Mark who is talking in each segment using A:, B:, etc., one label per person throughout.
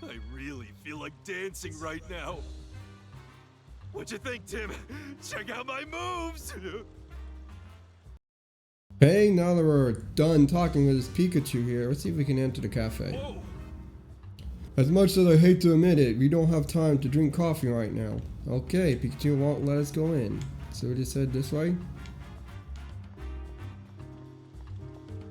A: I really feel like dancing right now. What'd you think, Tim? Check out my moves!
B: Hey, now that we're done talking with this Pikachu here, let's see if we can enter the cafe.
A: Whoa!
B: As much as I hate to admit it, we don't have time to drink coffee right now. Okay, Pikachu won't let us go in. So we just head this way.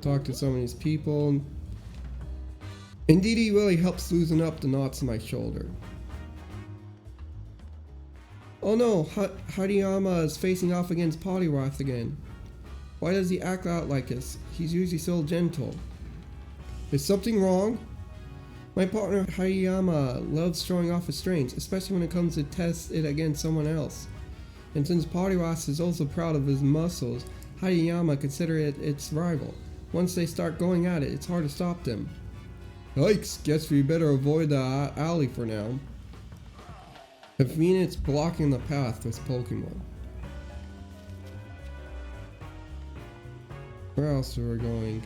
B: Talk to some of these people. Indeed, he really helps loosen up the knots in my shoulder. Oh no, Hariyama is facing off against Poliwrath again. Why does he act out like this? He's usually so gentle. Is something wrong? My partner Hariyama loves showing off his strengths, especially when it comes to test it against someone else. And since Poliwrath is also proud of his muscles, Hariyama considers it its rival. Once they start going at it, it's hard to stop them. Yikes, guess we better avoid the alley for now. If it's blocking the path with Pokemon. Where else are we going?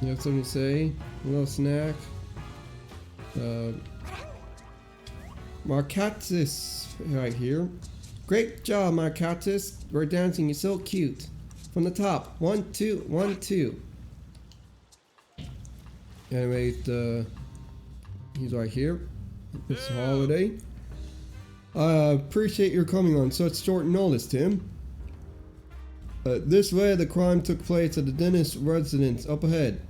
B: You have something to say? A little snack? Marcatus right here. Great job, Marcatus. We're dancing, you're so cute. From the top. 1, 2, 1, 2. Anyway, he's right here. It's Holiday. Appreciate your coming on such short notice, Tim. This way, the crime took place at the dentist's residence up ahead.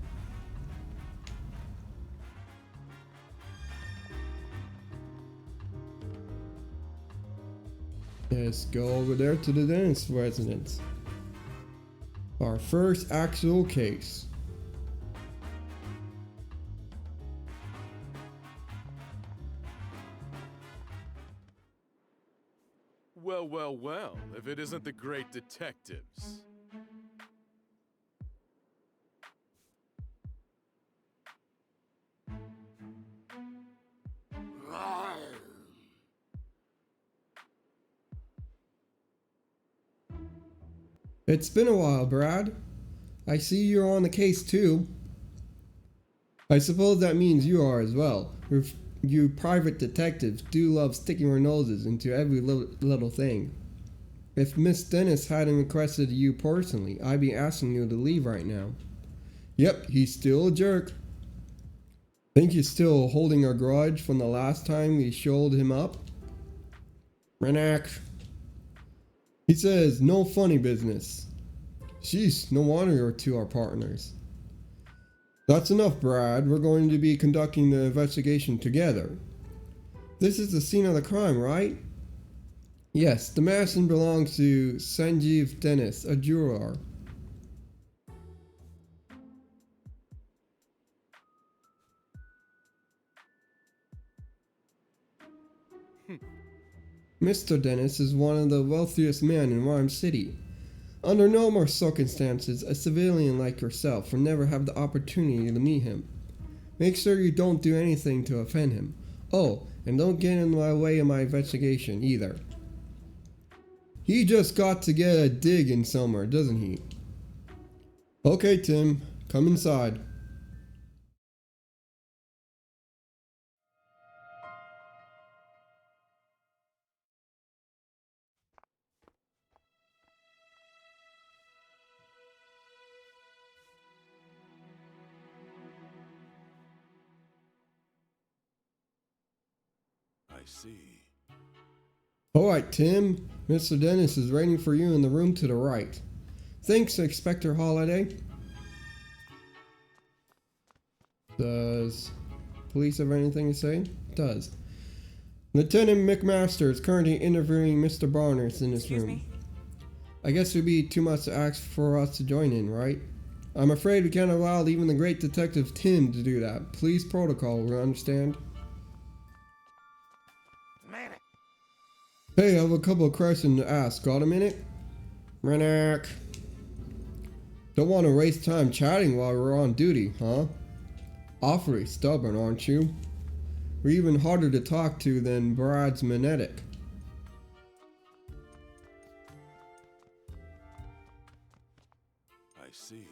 B: Let's go over there to the dentist's residence. Our first actual case.
A: Well, well, well, if it isn't the Great Detectives.
B: It's been a while, Brad. I see you're on the case too. I suppose that means you are as well. You private detectives do love sticking your noses into every little thing. If Miss Dennis hadn't requested you personally, I'd be asking you to leave right now. Yep, he's still a jerk. Think he's still holding a grudge from the last time we showed him up? Renack. He says, no funny business. Sheesh, no wonder your two are partners. That's enough, Brad. We're going to be conducting the investigation together. This is the scene of the crime, right? Yes, the mansion belongs to Sanjeev Dennis, a jeweler. Mr. Dennis is one of the wealthiest men in Rhyme City. Under no more circumstances, a civilian like yourself will never have the opportunity to meet him. Make sure you don't do anything to offend him. Oh, and don't get in my way of my investigation either. He just got to get a dig in somewhere, doesn't he? Okay, Tim, come inside.
A: I see.
B: Alright, Tim. Mr. Dennis is waiting for you in the room to the right. Thanks, Inspector Holiday. Does police have anything to say? It does. Lieutenant McMaster is currently interviewing Mr. Barnes in this room. I guess it would be too much to ask for us to join in, right? I'm afraid we can't allow even the great detective Tim to do that. Police protocol, we understand? Hey, I have a couple of questions to ask. Got a minute? Renack. Don't want to waste time chatting while we're on duty, huh? Awfully stubborn, aren't you? We're even harder to talk to than Brad's Magnetic.
A: I see.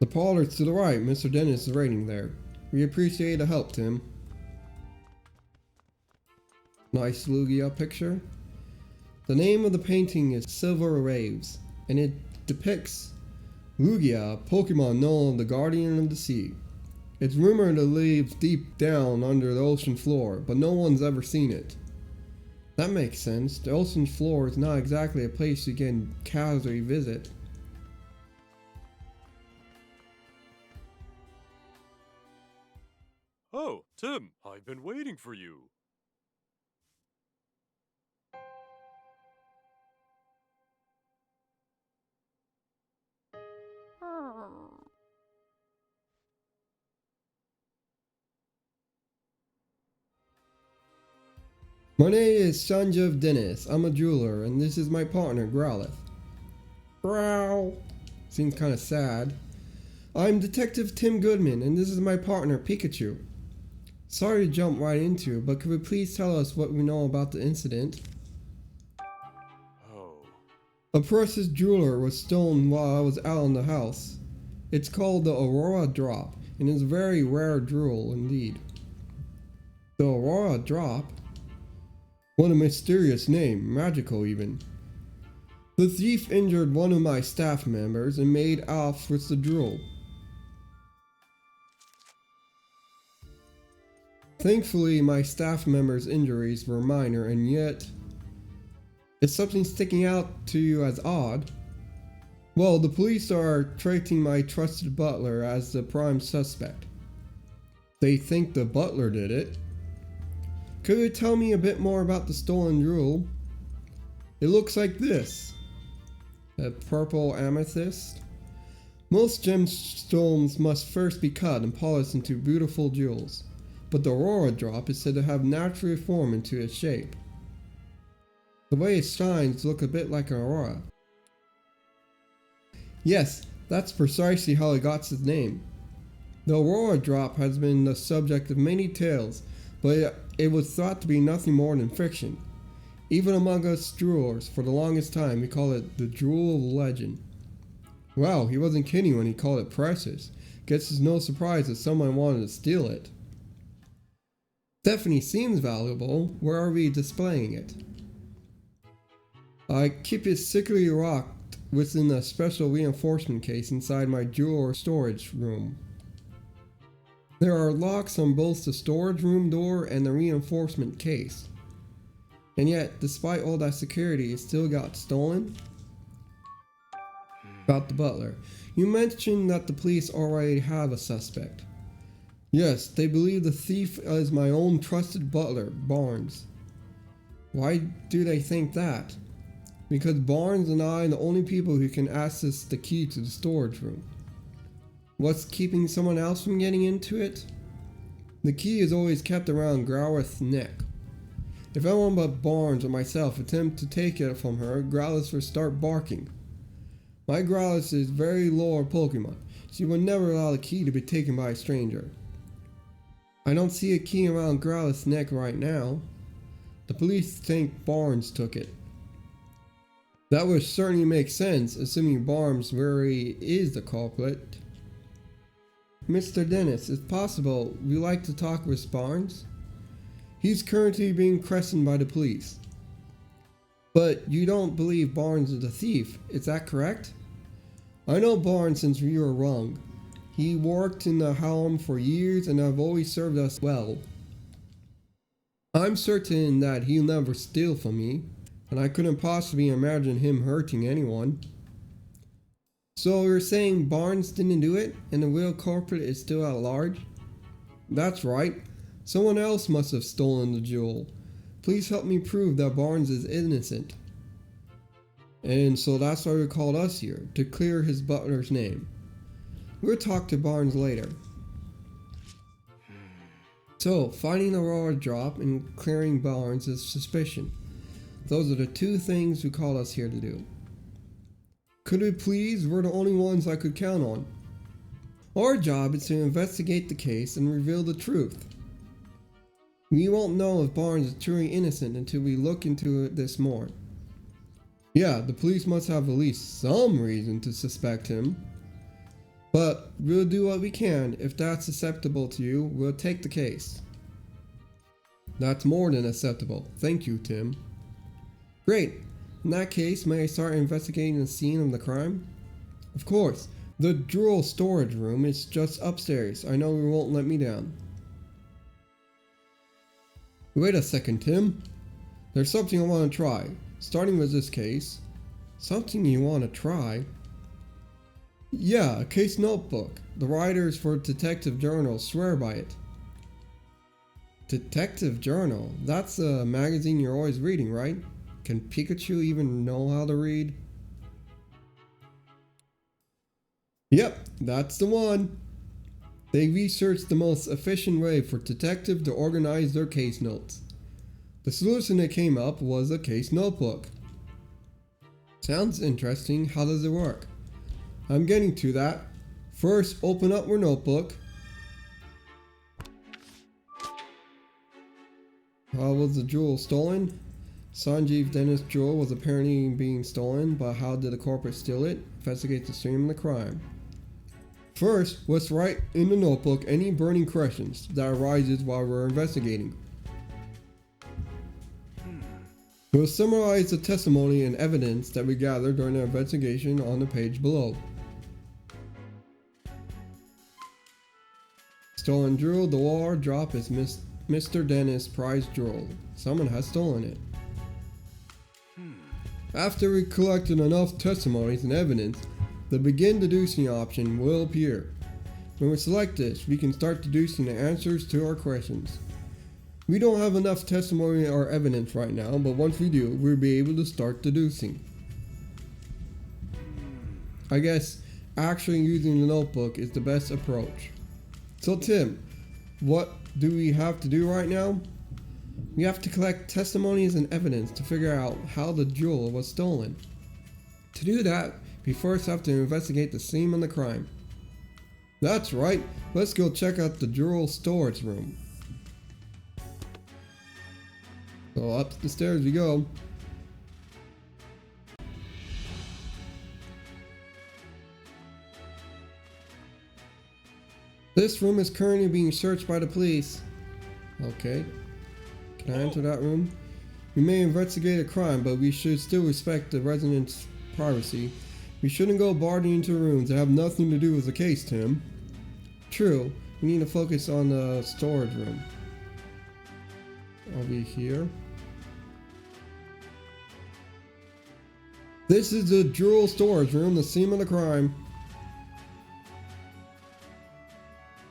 B: The parlor's to the right. Mr. Dennis is waiting there. We appreciate the help, Tim. Nice Lugia picture. The name of the painting is Silver Waves, and it depicts Lugia, a Pokemon known as the Guardian of the Sea. It's rumored it lives deep down under the ocean floor, but no one's ever seen it. That makes sense. The ocean floor is not exactly a place you can casually visit.
A: Oh, Tim, I've been waiting for you.
B: My name is Sanjeev Dennis. I'm a jeweler, and this is my partner, Growlithe. Growl. Seems kind of sad. I'm Detective Tim Goodmen, and this is my partner, Pikachu. Sorry to jump right into it, but could we please tell us what we know about the incident?
A: Oh.
B: A precious jeweler was stolen while I was out in the house. It's called the Aurora Drop, and is a very rare jewel indeed. The Aurora Drop? What a mysterious name, magical even. The thief injured one of my staff members and made off with the jewel. Thankfully, my staff member's injuries were minor, and yet... Is something sticking out to you as odd? Well, the police are treating my trusted butler as the prime suspect. They think the butler did it. Could you tell me a bit more about the stolen jewel? It looks like this. A purple amethyst. Most gemstones must first be cut and polished into beautiful jewels, but the Aurora Drop is said to have naturally formed into its shape. The way it shines looks a bit like an aurora. Yes, that's precisely how it got its name. The Aurora Drop has been the subject of many tales, but it was thought to be nothing more than fiction. Even among us jewelers, for the longest time, we call it the Jewel of Legend. Wow, he wasn't kidding when he called it precious. Guess it's no surprise that someone wanted to steal it. Definitely seems valuable. Where are we displaying it? I keep it secretly locked within a special reinforcement case inside my jewelry storage room. There are locks on both the storage room door and the reinforcement case. And yet, despite all that security, it still got stolen? About the butler. You mentioned that the police already have a suspect. Yes, they believe the thief is my own trusted butler, Barnes. Why do they think that? Because Barnes and I are the only people who can access the key to the storage room. What's keeping someone else from getting into it? The key is always kept around Growlithe's neck. If anyone but Barnes or myself attempt to take it from her, Growlithe will start barking. My Growlithe is very loyal Pokemon. She would never allow the key to be taken by a stranger. I don't see a key around Growlithe's neck right now. The police think Barnes took it. That would certainly make sense, assuming Barnes really is the culprit. Mr. Dennis, if possible, would you like to talk with Barnes? He's currently being questioned by the police. But you don't believe Barnes is a thief, is that correct? I know Barnes since we were young. He worked in the Helm for years and have always served us well. I'm certain that he'll never steal from me, and I couldn't possibly imagine him hurting anyone. So you're saying Barnes didn't do it, and the real culprit is still at large? That's right. Someone else must have stolen the jewel. Please help me prove that Barnes is innocent. And so that's why we called us here, to clear his butler's name. We'll talk to Barnes later. So, finding the Aurora Drop and clearing Barnes is suspicion. Those are the two things we called us here to do. Could we please? We're the only ones I could count on. Our job is to investigate the case and reveal the truth. We won't know if Barnes is truly innocent until we look into this more. Yeah, the police must have at least some reason to suspect him. But we'll do what we can. If that's acceptable to you, we'll take the case. That's more than acceptable. Thank you, Tim. Great. In that case, may I start investigating the scene of the crime? Of course. The jewel storage room is just upstairs. I know you won't let me down. Wait a second, Tim. There's something I want to try. Starting with this case. Something you want to try? Yeah, a case notebook. The writers for Detective Journal swear by it. Detective Journal? That's a magazine you're always reading, right? Can Pikachu even know how to read? Yep, that's the one. They researched the most efficient way for detectives to organize their case notes. The solution that came up was a case notebook. Sounds interesting. How does it work? I'm getting to that. First, open up your notebook. How was the jewel stolen? Sanjeev Dennis' jewel was apparently being stolen, but how did the culprit steal it? Investigate the scene of the crime. First, let's write in the notebook any burning questions that arises while we're investigating. We'll summarize the testimony and evidence that we gathered during the investigation on the page below. Stolen jewel, the war drop is Mr. Dennis' prized jewel. Someone has stolen it. After we collected enough testimonies and evidence, the begin deducing option will appear. When we select this, we can start deducing the answers to our questions. We don't have enough testimony or evidence right now, but once we do, we'll be able to start deducing. I guess actually using the notebook is the best approach. So Tim, what do we have to do right now? We have to collect testimonies and evidence to figure out how the jewel was stolen. To do that, we first have to investigate the scene of the crime. That's right, let's go check out the jewel storage room. So up the stairs we go. This room is currently being searched by the police. Okay. Can I enter that room? We may investigate a crime, but we should still respect the residents' privacy. We shouldn't go barging into rooms that have nothing to do with the case, Tim. True. We need to focus on the storage room. Are we here? This is the jewel storage room, the scene of the crime.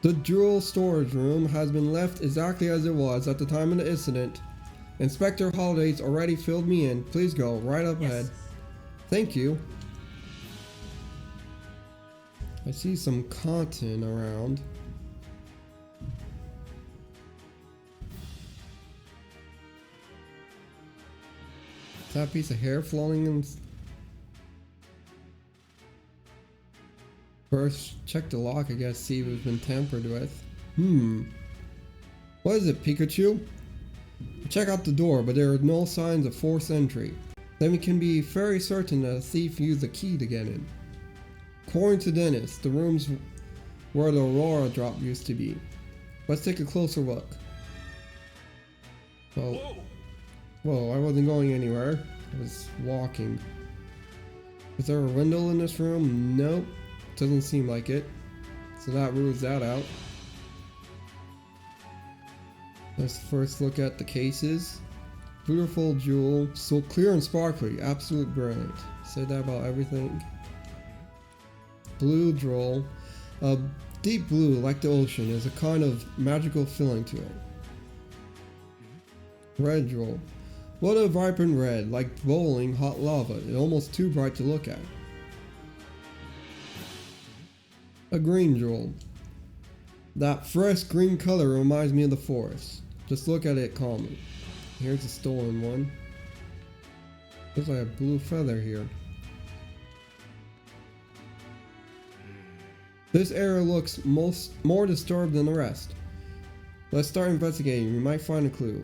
B: The jewel storage room has been left exactly as it was at the time of the incident. Inspector Holiday's already filled me in. Please go right up ahead. Thank you. I see some cotton around. Is that a piece of hair floating in? First, check the lock, I guess, see if it's been tampered with. What is it, Pikachu? Check out the door, but there are no signs of forced entry. Then we can be very certain that a thief used a key to get in. According to Dennis, the room's where the Aurora drop used to be. Let's take a closer look. Well, whoa, I wasn't going anywhere. I was walking. Is there a window in this room? Nope. Doesn't seem like it. So that rules that out. Let's first look at the cases. Beautiful jewel. So clear and sparkly. Absolute brilliant. Say that about everything. Blue jewel. Deep blue, like the ocean, is a kind of magical feeling to it. Red jewel. What a vibrant red, like boiling hot lava. It's almost too bright to look at. A green jewel. That fresh green color reminds me of the forest. Just look at it calmly. Here's a stolen one. Looks like a blue feather here. This area looks more disturbed than the rest. Let's start investigating. We might find a clue.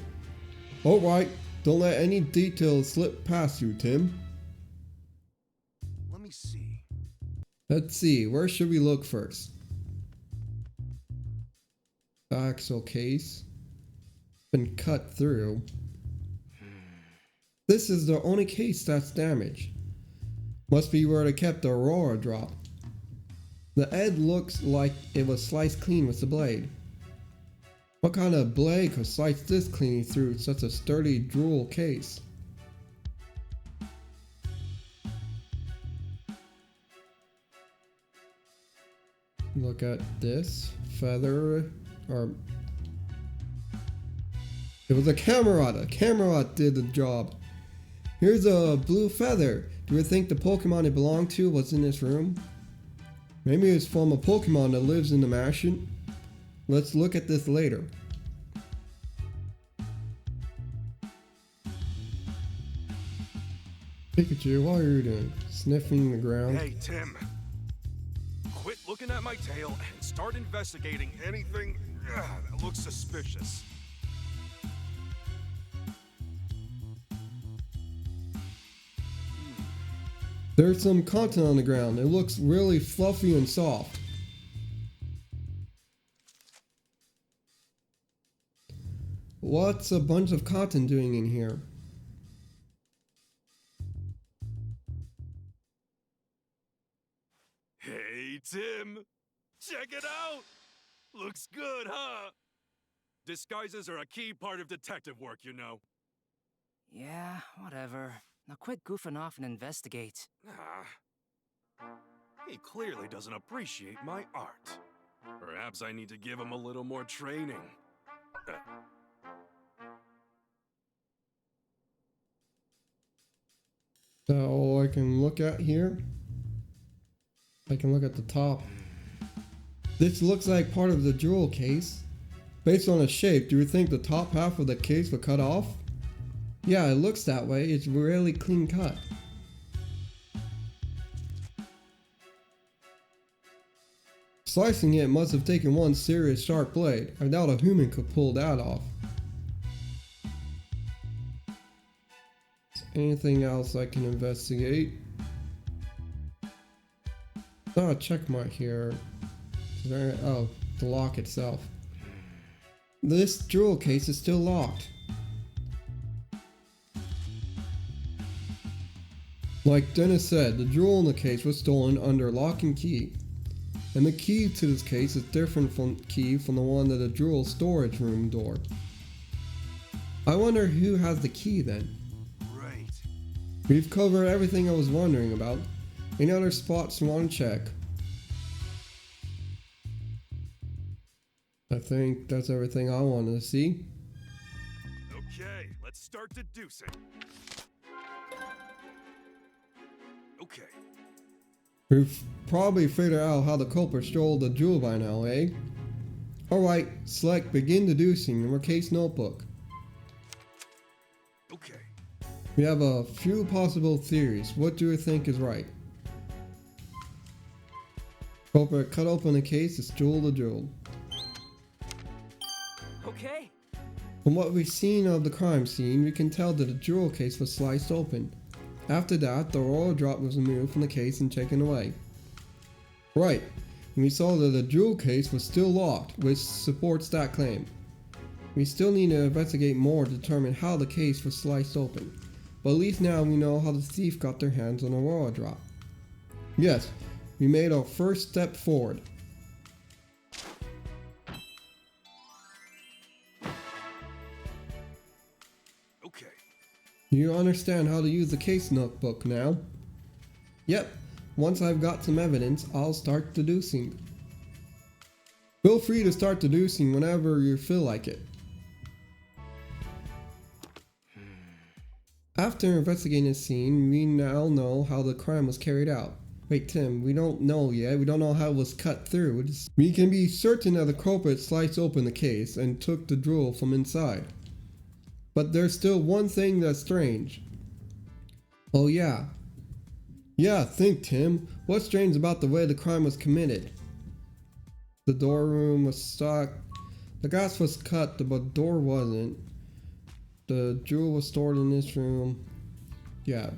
B: Alright, don't let any details slip past you, Tim.
A: Let me see.
B: Let's see, where should we look first? The axle case. Been cut through. This is the only case that's damaged. Must be where they kept the Aurora drop. The edge looks like it was sliced clean with the blade. What kind of blade could slice this cleanly through such a sturdy jewel case? Look at this feather, or it was a Camerot. A Camerot did the job. Here's a blue feather. Do you think the Pokemon it belonged to was in this room? Maybe it's from a Pokemon that lives in the mansion. Let's look at this later. Pikachu, what are you doing? Sniffing the ground?
A: Hey, Tim. Quit looking at my tail and start investigating anything that looks suspicious.
B: There's some cotton on the ground. It looks really fluffy and soft. What's a bunch of cotton doing in here?
A: Hey, Tim. Check it out. Looks good, huh? Disguises are a key part of detective work, you know.
C: Yeah, whatever. Now quit goofing off and investigate.
A: He clearly doesn't appreciate my art. Perhaps I need to give him a little more training.
B: So I can look at here. I can look at the top. This looks like part of the jewel case. Based on the shape, do you think the top half of the case was cut off? Yeah, it looks that way. It's really clean cut. Slicing it must have taken one serious sharp blade. I doubt a human could pull that off. Anything else I can investigate? Oh, a check mark here. Oh, the lock itself. This jewel case is still locked. Like Dennis said, the jewel in the case was stolen under lock and key. And the key to this case is different from the one to the jewel storage room door. I wonder who has the key then.
A: Right.
B: We've covered everything I was wondering about. Any other spots you want to check? I think that's everything I wanted to see.
A: Okay, let's start deducing. Okay.
B: We've probably figured out how the culprit stole the jewel by now, eh? Alright, select begin deducing in your case notebook.
A: Okay.
B: We have a few possible theories. What do you think is right? Culprit cut open the case to steal the jewel.
C: Okay.
B: From what we've seen of the crime scene, we can tell that the jewel case was sliced open. After that, the Aurora drop was removed from the case and taken away. Right, and we saw that the jewel case was still locked, which supports that claim. We still need to investigate more to determine how the case was sliced open, but at least now we know how the thief got their hands on the Aurora drop. Yes, we made our first step forward.
A: Okay.
B: You understand how to use the case notebook now? Yep, once I've got some evidence, I'll start deducing. Feel free to start deducing whenever you feel like it. After investigating the scene, we now know how the crime was carried out. Wait, Tim, we don't know yet. We don't know how it was cut through. We can be certain that the culprit sliced open the case and took the jewel from inside. But there's still one thing that's strange. Oh yeah. Yeah, think, Tim. What's strange about the way the crime was committed? The door room was stuck. The glass was cut, but the door wasn't. The jewel was stored in this room. Yeah.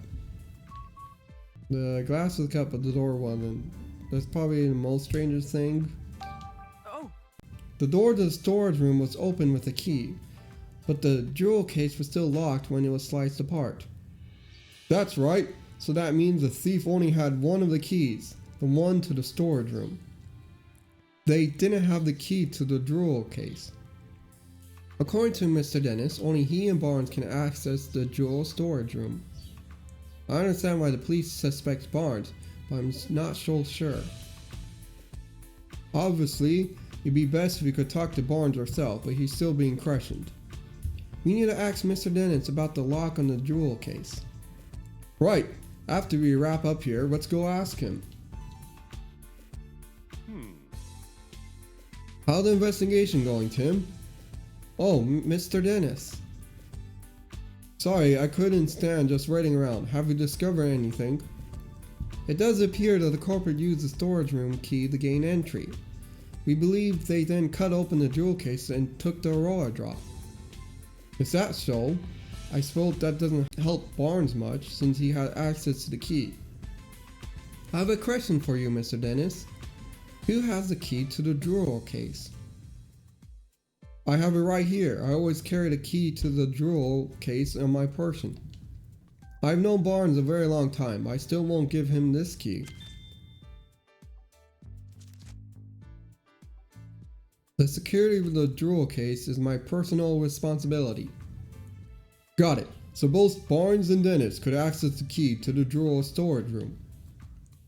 B: The glass was cut, but the door wasn't. That's probably the most strangest thing.
C: Oh,
B: The door to the storage room was open with a key, but the jewel case was still locked when it was sliced apart. That's right, so that means the thief only had one of the keys, the one to the storage room. They didn't have the key to the jewel case. According to Mr. Dennis, only he and Barnes can access the jewel storage room. I understand why the police suspect Barnes, but I'm not so sure. Obviously, it'd be best if we could talk to Barnes ourselves, but he's still being questioned. We need to ask Mr. Dennis about the lock on the jewel case. Right, after we wrap up here, let's go ask him. How's the investigation going, Tim? Oh, Mr. Dennis. Sorry, I couldn't stand just waiting around. Have you discovered anything? It does appear that the culprit used the storage room key to gain entry. We believe they then cut open the jewel case and took the Aurora drop. Is that so? I suppose that doesn't help Barnes much since he had access to the key. I have a question for you, Mr. Dennis. Who has the key to the jewel case? I have it right here. I always carry the key to the jewel case on my person. I've known Barnes a very long time. I still won't give him this key. The security of the jewel case is my personal responsibility. Got it. So both Barnes and Dennis could access the key to the jewel storage room.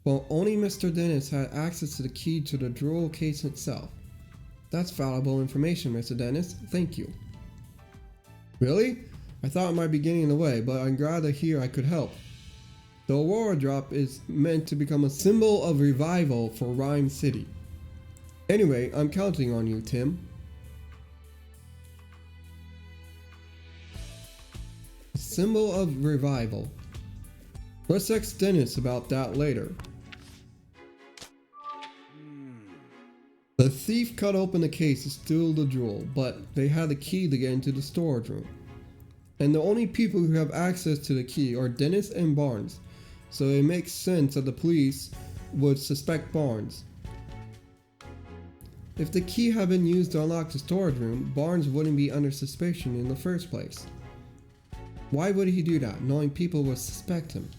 B: Well, only Mr. Dennis had access to the key to the jewel case itself. That's valuable information, Mr. Dennis. Thank you. Really? I thought it might be getting in the way, but I'm glad to hear I could help. The Aurora Drop is meant to become a symbol of revival for Rhyme City. Anyway, I'm counting on you, Tim. A symbol of revival. Let's ask Dennis about that later. The thief cut open the case to steal the jewel, but they had the key to get into the storage room. And the only people who have access to the key are Dennis and Barnes, so it makes sense that the police would suspect Barnes. If the key had been used to unlock the storage room, Barnes wouldn't be under suspicion in the first place. Why would he do that, knowing people would suspect him?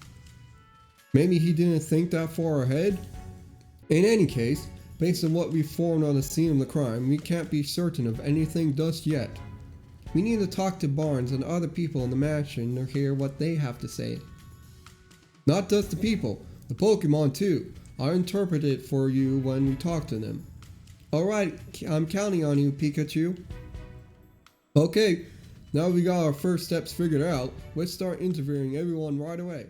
B: Maybe he didn't think that far ahead? In any case, based on what we formed on the scene of the crime, we can't be certain of anything just yet. We need to talk to Barnes and other people in the mansion to hear what they have to say. Not just the people, the Pokemon too. I'll interpret it for you when we talk to them. Alright, I'm counting on you, Pikachu. Okay, now we got our first steps figured out, let's start interviewing everyone right away.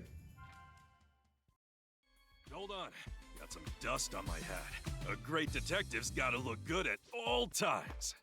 A: Hold on. Got some dust on my hat. A great detective's gotta look good at all times.